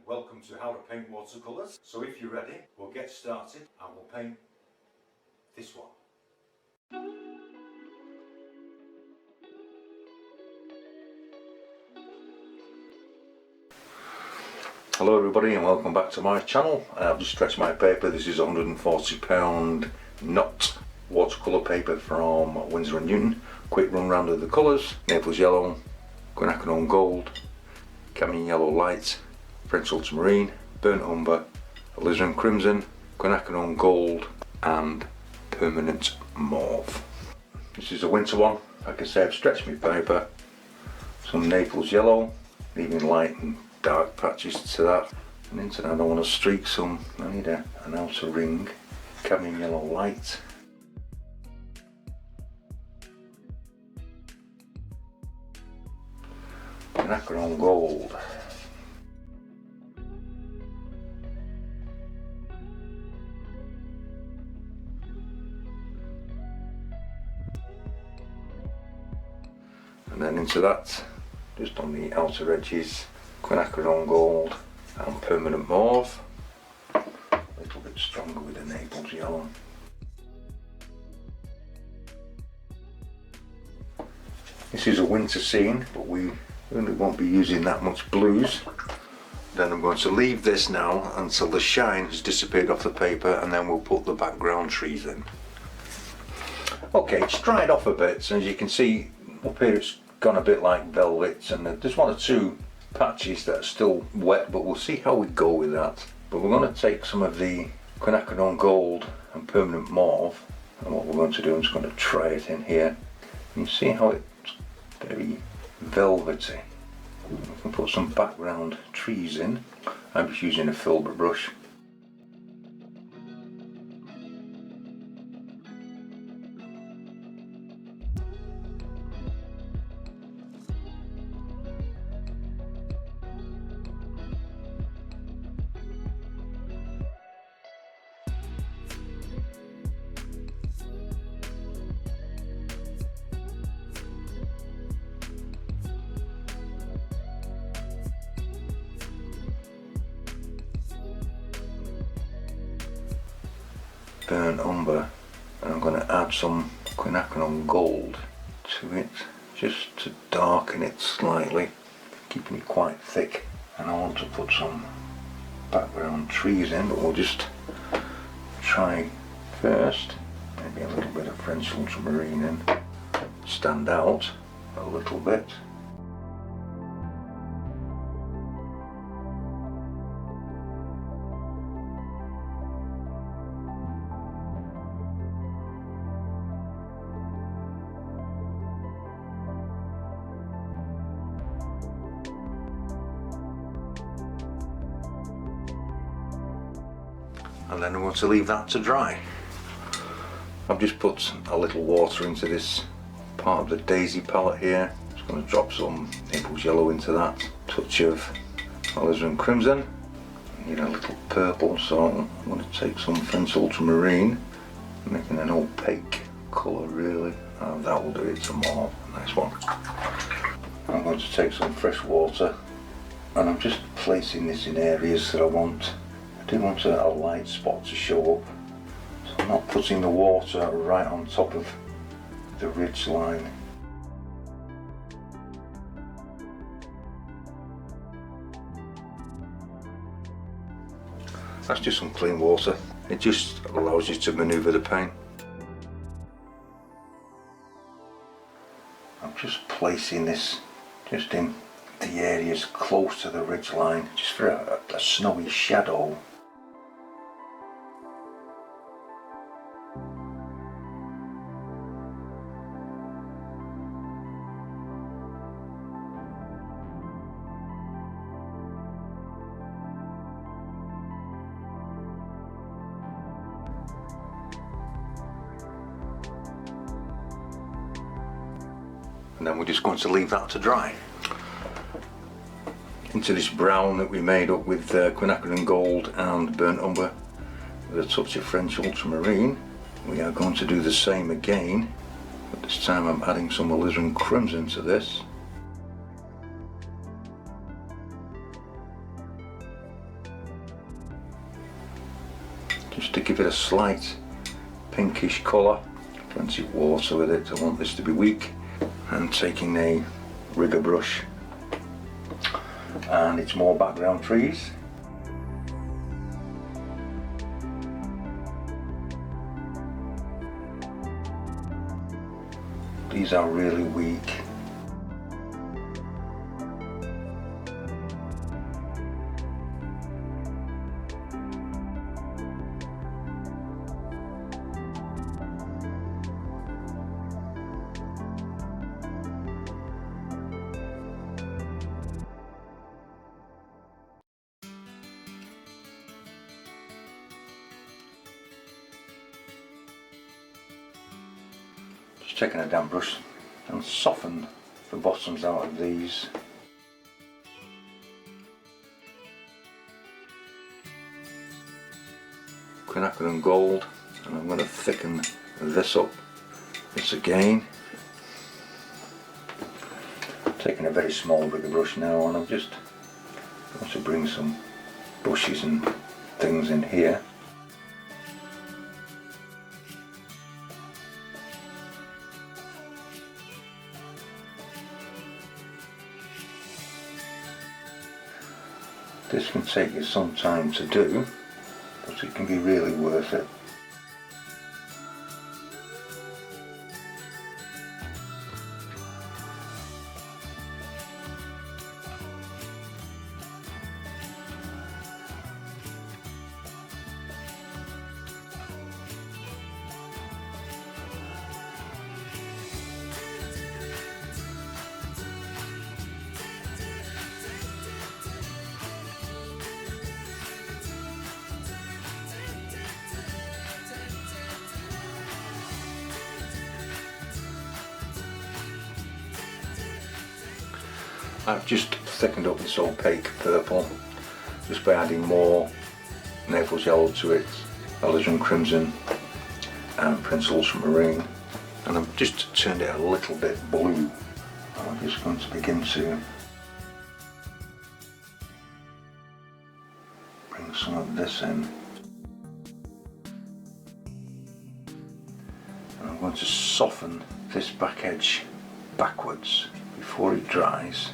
Welcome to How to Paint Watercolours. So if you're ready, we'll get started and we'll paint this one. Hello everybody and welcome back to my channel. I've just stretched my paper. This is £140 knot watercolour paper from Winsor & Newton. Quick run round of the colours: Naples Yellow, Quinacridone Gold, Cameo Yellow Light, French Ultramarine, Burnt Umber, Alizarin Crimson, Quinacridone Gold and Permanent Mauve. This is a winter one. Like I say, I've stretched my paper. Some Naples Yellow, leaving light and dark patches to that. And into that I want to streak some, I need an outer ring, Cameo Yellow Light. Quinacridone Gold. And then into that, just on the outer edges, Quinacridone Gold and Permanent Mauve. A little bit stronger with the Naples Yellow. This is a winter scene, but we really won't be using that much blues. Then I'm going to leave this now until the shine has disappeared off the paper, and then we'll put the background trees in. Okay, it's dried off a bit, so as you can see up here it's gone a bit like velvet, and there's one or two patches that are still wet, but we'll see how we go with that. But we're going to take some of the Quinacridone Gold and Permanent Mauve, and what we're going to do, I'm just going to try it in here. You see how it's very velvety. We can put some background trees in. I'm just using a filbert brush. Burnt Umber, and I'm going to add some Quinacridone Gold to it just to darken it slightly, keeping it quite thick. And I want to put some background trees in, but we'll just try first maybe a little bit of French Ultramarine in, stand out a little bit. And then I want to leave that to dry. I've just put a little water into this part of the Daisy palette here. Just going to drop some Naples Yellow into that, touch of Alizarin Crimson. I need a little purple, so I'm going to take some French Ultramarine, making an opaque colour really, and that will do it some more. Nice one. I'm going to take some fresh water, and I'm just placing this in areas that I do want a light spot to show up, so I'm not putting the water right on top of the ridge line. That's just some clean water. It just allows you to manoeuvre the paint. I'm just placing this just in the areas close to the ridge line, just for a snowy shadow. and then we're just going to leave that to dry. Into this brown that we made up with quinacridone gold and burnt umber with a touch of French ultramarine, we are going to do the same again, but this time I'm adding some alizarin crimson to this. Just to give it a slight pinkish colour. Plenty of water with it, I want this to be weak. And taking a rigger brush, and it's more background trees. These are really weak. Just taking a damp brush and soften the bottoms out of these. Quinacridone gold, and I'm going to thicken this up. This again. Taking a very small rigger brush now, and I'm just going to bring some bushes and things in here. This can take you some time to do, but it can be really worth it. I've just thickened up this opaque purple just by adding more Naples yellow to it, alizarin crimson and Prince ultramarine, and I've just turned it a little bit blue. I'm just going to begin to bring some of this in, and I'm going to soften this back edge backwards before it dries.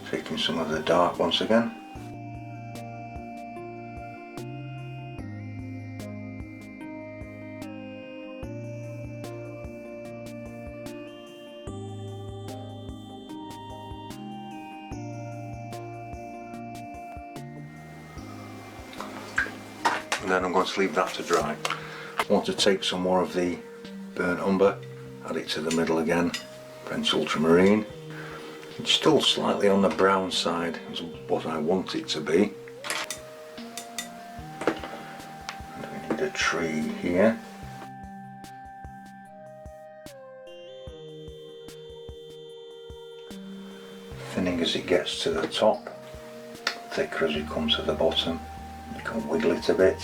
Taking some of the dark once again. And then I'm going to leave that to dry. I want to take some more of the burnt umber, add it to the middle again, French ultramarine. It's still slightly on the brown side, is what I want it to be. And we need a tree here. Thinning as it gets to the top, thicker as it comes to the bottom. You can wiggle it a bit.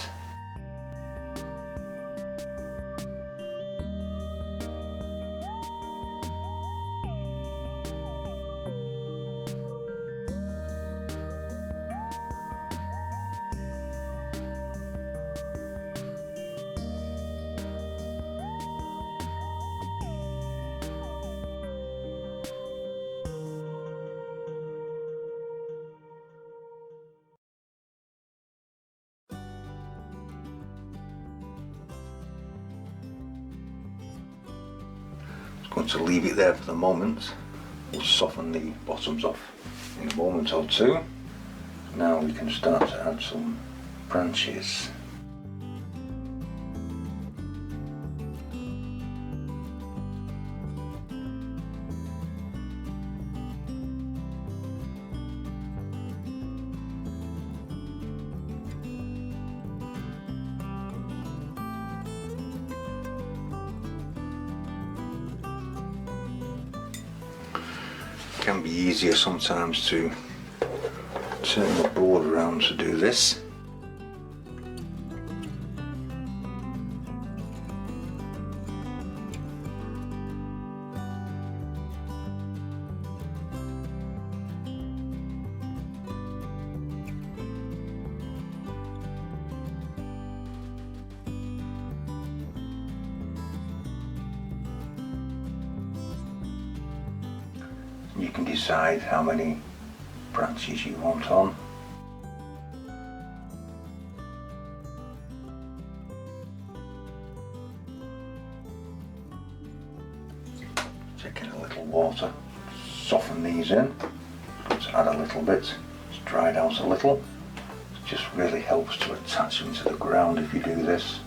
going to leave it there for the moment. We'll soften the bottoms off in a moment or two. Now we can start to add some branches. It can be easier sometimes to turn the board around to do this. You can decide how many branches you want on. Taking a little water, soften these in. Let's add a little bit. It's dried out a little. It just really helps to attach them to the ground if you do this,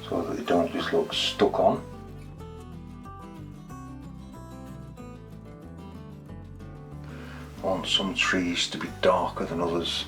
so that they don't just look stuck on. I want some trees to be darker than others.